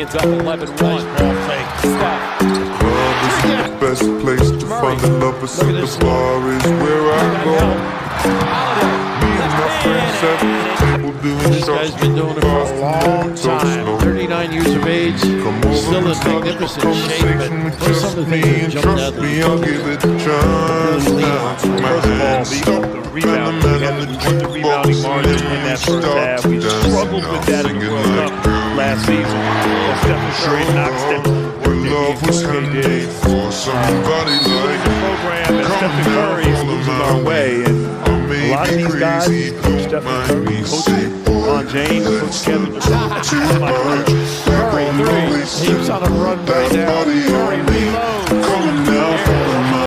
Wizards up 11-1. Nice ball fake. Steph. Club is the best place to find the lovers, so the bar is where I go. Me and my friends at the table doing This guy's been doing it for a long time. 39 years of age, still in magnificent shape. And what are some of the things that jumped out trust me, I'll give it a chance. Now to my hands, stop the rebound. We had the rebounding margin in that first half. We struggled with that in the World Cup last season. Stephen Curry knocks that love was handmade for somebody like the program, and Stephen Curry is losing our way. And a lot of these guys, Stephen Curry, Coach LeBron James, Coach Kevin Durant, Curry, three. He's on a run right now.